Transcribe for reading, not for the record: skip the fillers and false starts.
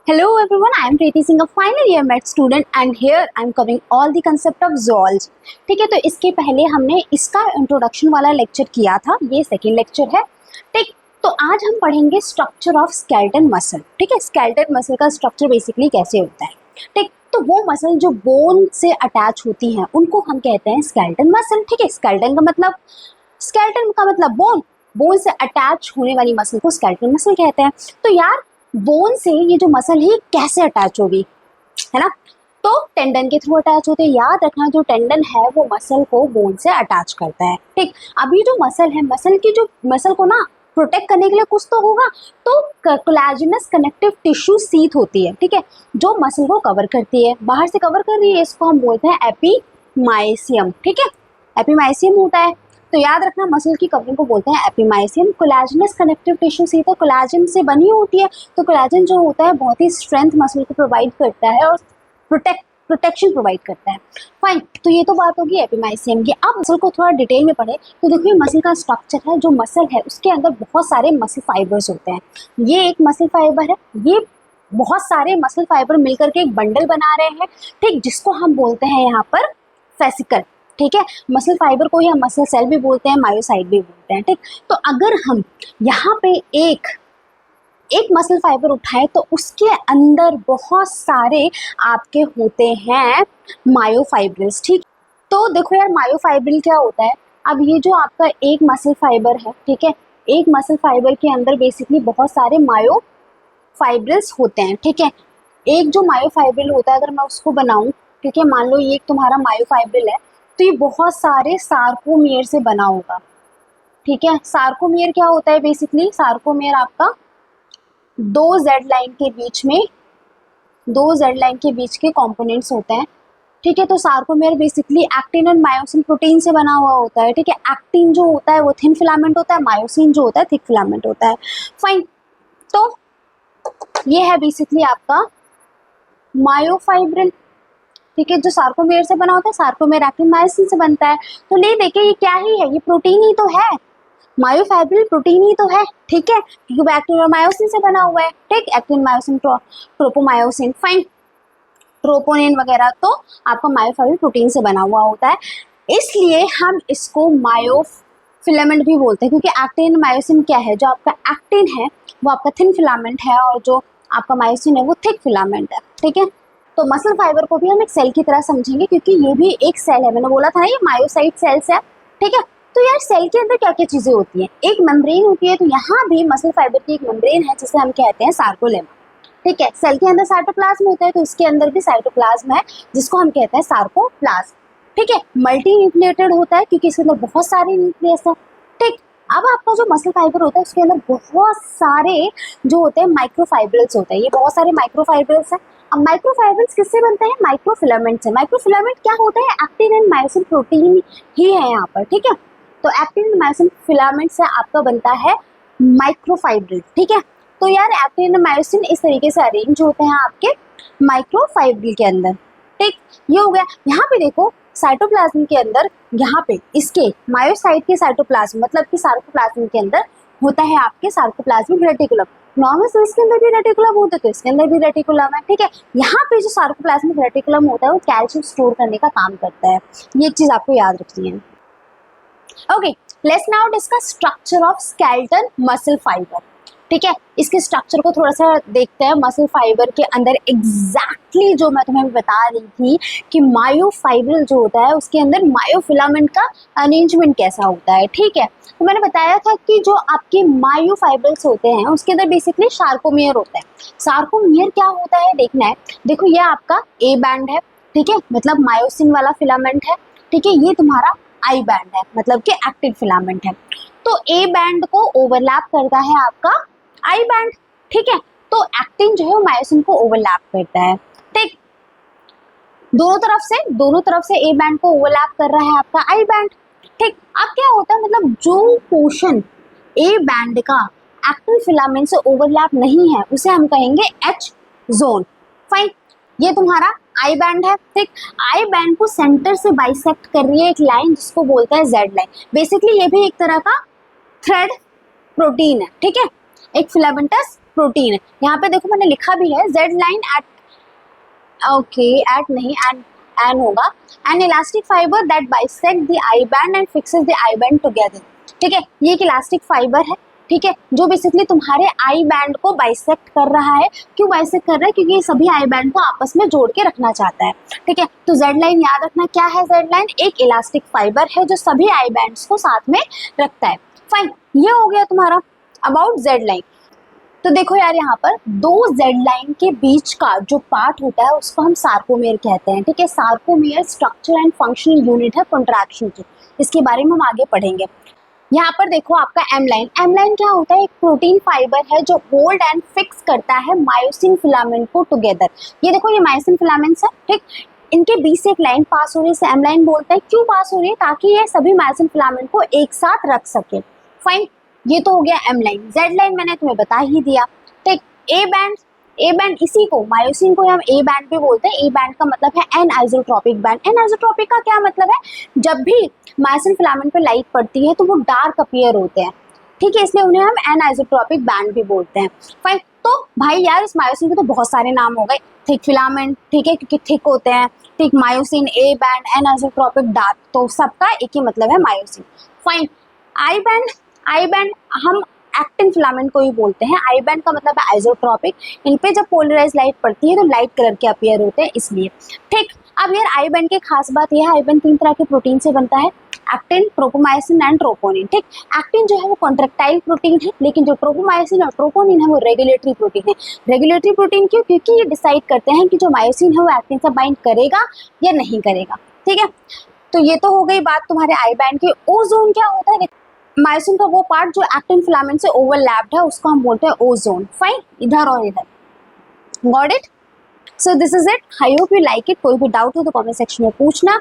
Hello everyone, I am Preeti Singh, a final year med student and here I am covering all the concept of zoology. ठीक है, तो इसके पहले हमने इसका इंट्रोडक्शन वाला लेक्चर किया था, ये सेकेंड लेक्चर है. ठीक, तो आज हम पढ़ेंगे स्ट्रक्चर ऑफ स्केलेटन मसल. ठीक है, स्केलेटन मसल का स्ट्रक्चर बेसिकली कैसे होता है. ठीक, तो वो मसल जो बोन से अटैच होती हैं उनको हम कहते हैं स्केलेटन मसल. ठीक है, स्केलेटन का मतलब बोन से अटैच होने वाली मसल को स्केलेटन मसल कहते हैं. तो यार बोन से ये जो मसल है कैसे अटैच होगी, है ना. तो टेंडन के थ्रू अटैच होते हैं. याद रखना, जो टेंडन है वो मसल को बोन से अटैच करता है. ठीक, अभी जो मसल है, मसल को ना प्रोटेक्ट करने के लिए कुछ तो होगा. तो कोलेजनस कनेक्टिव टिश्यू सीथ होती है. ठीक है, जो मसल को कवर करती है, बाहर से कवर कर रही है, इसको हम बोलते हैं एपीमाइसियम. ठीक है, एपीमाइसियम होता है. तो याद रखना, मसल की कवरिंग को बोलते हैं epimysium. Collagenous connective tissue sheath तो कोलेजन से बनी होती है. तो कोलेजन जो होता है बहुत ही स्ट्रेंथ मसल को प्रोवाइड करता है और प्रोटेक्शन प्रोवाइड करता है. फाइन, तो ये तो बात होगी एपीमाइसियम की. अब मसल को थोड़ा डिटेल में पढ़े तो देखिए मसल का स्ट्रक्चर है. जो मसल है उसके अंदर बहुत सारे मसल फाइबर्स होते हैं. ये एक मसल फाइबर है, ये बहुत सारे मसल फाइबर मिलकर के एक बंडल बना रहे हैं. ठीक, जिसको हम बोलते हैं यहाँ पर फेसिकल. ठीक है, मसल फाइबर को या मसल सेल भी बोलते हैं, मायोसाइट भी बोलते हैं. ठीक, तो अगर हम यहाँ पे एक मसल फाइबर उठाए तो उसके अंदर बहुत सारे आपके होते हैं मायोफाइब्रिल्स. ठीक, तो देखो यार मायोफाइब्रिल क्या होता है. अब ये जो आपका एक मसल फाइबर है, ठीक है, एक मसल फाइबर के अंदर बेसिकली बहुत सारे मायोफाइब्रिल्स होते हैं. ठीक है, एक जो मायोफाइब्रिल होता है, अगर मैं उसको बनाऊं, ठीक है, मान लो ये एक तुम्हारा मायोफाइब्रिल है, तो ये बहुत सारे सार्कोमियर से बना होगा. ठीक है, सार्कोमियर क्या होता है, बेसिकली सार्कोमियर आपका दो जेड लाइन के बीच के कंपोनेंट्स होते हैं. ठीक है, तो sarcomere basically actin and myosin protein से बना हुआ होता है. ठीक है, एक्टिन जो होता है वो थिन फिलामेंट होता है, मायोसिन जो होता है थिक फिलामेंट होता है. फाइन, तो ये है बेसिकली आपका मायोफाइब्रिल. ठीक है, जो सार्कोमेयर से बना होता है, सार्कोमेयर एक्टिन मायोसिन से बनता है. तो ले देखिए ये क्या ही है, ये प्रोटीन ही तो है. मायोफाइब्रिल प्रोटीन ही तो है. ठीक है, क्योंकि वो एक्टिन और मायोसिन से बना हुआ है. ठीक, actin myosin tropomyosin, fine, troponin वगैरह तो आपका मायोफाइब्रिल प्रोटीन से बना हुआ होता है. इसलिए हम इसको मायोफिलामेंट भी बोलते हैं, क्योंकि एक्टिन मायोसिन क्या है, जो आपका एक्टिन है वो आपका थिन फिलामेंट है और जो आपका मायोसिन है वो थिक फिलामेंट है. ठीक है, तो मसल फाइबर को भी हम एक सेल की तरह समझेंगे, क्योंकि ये भी एक सेल है. मैंने बोला था ना ये मायोसाइट सेल्स है. ठीक है, तो यार सेल के अंदर क्या क्या चीजें होती हैं, एक मेम्ब्रेन होती है. तो यहाँ भी मसल फाइबर की एक मेम्ब्रेन है जिसे हम कहते हैं सार्कोलेमा. ठीक है, सेल के अंदर साइटोप्लाज्म होता है, तो इसके अंदर भी साइटोप्लाज्म है जिसको हम कहते हैं सार्कोप्लाज्म. ठीक है, मल्टी न्यूक्लिएटेड होता है क्योंकि इसके अंदर बहुत सारे न्यूक्लियस है. ठीक, अब आपका जो मसल फाइबर होता है उसके अंदर बहुत सारे जो होते हैं माइक्रोफाइब्रिल्स होते हैं. ये बहुत सारे माइक्रोफाइब्रिल्स हैं. अब माइक्रोफाइब्रिल्स किससे बनते हैं, माइक्रोफिलामेंट से. माइक्रोफिलामेंट क्या होता है, एक्टिन एंड मायोसिन प्रोटीन ही है यहाँ पर. ठीक है, तो एक्टिन एंड मायोसिन फिलामेंट से आपका बनता है माइक्रोफाइब्रिल. ठीक है, तो यार एक्टिन एंड मायोसिन इस तरीके से अरेंज होते हैं आपके माइक्रोफाइब्रिल के अंदर. ठीक, ये हो गया. यहाँ पे देखो साइटोप्लाज्म के अंदर, यहाँ पे इसके मायोसाइट के साइटोप्लाज्म मतलब कि सार्कोप्लाज्म के अंदर होता है आपके सार्कोप्लाज्मिक रेटिकुलम. नॉर्मल सेल्स के अंदर भी रेटिकुलम होता है, तो इसके अंदर भी रेटिकुलम है. ठीक है, यहाँ पे जो सार्कोप्लाज्मिक रेटिकुलम होता है वो कैल्शियम स्टोर करने का काम करता है. ये एक चीज आपको याद रखनी है. Okay, let's now discuss structure of skeleton muscle fibre. ठीक है, इसके स्ट्रक्चर को थोड़ा सा देखते हैं. मसल फाइबर के अंदर एग्जैक्टली जो मैं तुम्हें बता रही थी कि मायोफाइब्रिल जो होता है उसके अंदर मायोफिलामेंट का अरेंजमेंट कैसा होता है. ठीक है, तो मैंने बताया था कि जो आपके मायोफाइब्रिल्स होते हैं उसके अंदर बेसिकली सार्कोमियर होता है. सार्कोमियर क्या होता है देखना है. देखो ये आपका ए बैंड है. ठीक है, मतलब मायोसिन वाला फिलामेंट है. ठीक है, ये तुम्हारा आई बैंड है, मतलब कि एक्टिव फिलामेंट है. तो ए बैंड को ओवरलैप करता है आपका आई बैंड. ठीक है, तो एक्टिन जो है वो मायोसिन को ओवरलैप करता है. ठीक, दोनों तरफ से ए बैंड को ओवरलैप कर रहा है आपका आई बैंड. ठीक, अब क्या होता है, मतलब जो पोर्शन ए बैंड का एक्टिन फिलामेंट से ओवरलैप नहीं है उसे हम कहेंगे एच जोन. फाइन, ये तुम्हारा आई बैंड है. ठीक, आई बैंड को सेंटर से बाइसेक्ट कर रही है एक लाइन जिसको बोलते हैं जेड लाइन. बेसिकली ये भी एक तरह का थ्रेड प्रोटीन है. ठीक है, एक फिलामेंटस प्रोटीन है। यहाँ पे देखो मैंने लिखा भी है Z line at, okay at नहीं एन होगा, an elastic fibre that bisect the I band and fixes the I band together. ठीक है, ये एक इलास्टिक फाइबर है, ठीक है, जो बेसिकली तुम्हारे आई बैंड को बाइसेक्ट कर रहा है। क्यों बाइसेक्ट कर रहा है? क्योंकि ये सभी आई बैंड को आपस में जोड़ के रखना चाहता है। ठीक है, तो जेड लाइन याद रखना, क्या है जेड लाइन? एक इलास्टिक फाइबर है जो सभी आई बैंड्स को साथ में रखता है। फाइन, ये हो गया तुम्हारा अबाउट जेड लाइन। तो देखो यार, यहाँ पर दो जेड लाइन के बीच का जो पार्ट होता है उसको हम सार्कोमेयर कहते हैं। ठीक है, sarcomere structure and functional unit है कॉन्ट्रैक्शन की, इसके बारे में हम आगे पढ़ेंगे। यहाँ पर देखो आपका एम लाइन, एम लाइन क्या होता है? एक प्रोटीन फाइबर है जो होल्ड एंड फिक्स करता है मायोसिन फिलामेंट को टुगेदर। ये देखो, ये मायोसिन फिलामेंट्स है, ठीक, इनके बीच से एक लाइन पास हो रही है, इसे एम लाइन बोलते हैं। क्यों पास हो रही है? ताकि ये सभी मायोसिन फिलामेंट को एक साथ रख सके। फाइन, ये तो हो गया एम लाइन। जेड लाइन मैंने तुम्हें बता ही दिया। ठीक, ए बैंड, ए बैंड इसी को मायोसिन को हम ए बैंड भी बोलते हैं। ए बैंड का मतलब है anisotropic band. Anisotropic का क्या मतलब है? जब भी मायोसिन फिलामेंट पे लाइट पड़ती है तो वो डार्क अपीयर होते हैं। ठीक है, इसलिए उन्हें हम एन आइसोट्रोपिक बैंड भी बोलते हैं। फाइन, तो भाई यार इस मायोसिन के तो बहुत सारे नाम हो गए। थिक फिलामेंट, ठीक है, क्योंकि थिक होते हैं। ठीक, myosin, A band, anisotropic, dark, तो सबका एक ही मतलब है myosin. Fine, I band, I band हम एक्टिन फिलामेंट को ही बोलते हैं। आई बैंड का मतलब है आइसोट्रोपिक। इन पे जब पोलराइज लाइट पड़ती है तो लाइट कलर के अपीयर होते हैं, इसलिए। ठीक, अब यार आई बैंड की खास बात यह है, आई बैंड 3 तरह के प्रोटीन से बनता है, एक्टिन, ट्रोपोमायोसिन एंड ट्रोपोनिन। ठीक, एक्टिन जो है वो कॉन्ट्रैक्टाइल प्रोटीन है, लेकिन जो ट्रोपोमायोसिन और ट्रोपोनिन है वो रेगुलेटरी प्रोटीन है। रेगुलेटरी प्रोटीन क्यों? क्योंकि ये डिसाइड करते हैं कि जो मायोसिन है वो एक्टिन से बाइंड करेगा या नहीं करेगा। ठीक है, तो ये तो हो गई बात तुम्हारे आई बैंड की। ओजोन क्या होता है? मायोसिन का वो पार्ट जो एक्टिन फिलामेंट से ओवरलैप्ड है उसको हम बोलते हैं ओजोन। फाइन, इधर और इधर, got it? So this is it, I hope you like it. कोई भी डाउट हो तो कमेंट सेक्शन में पूछना।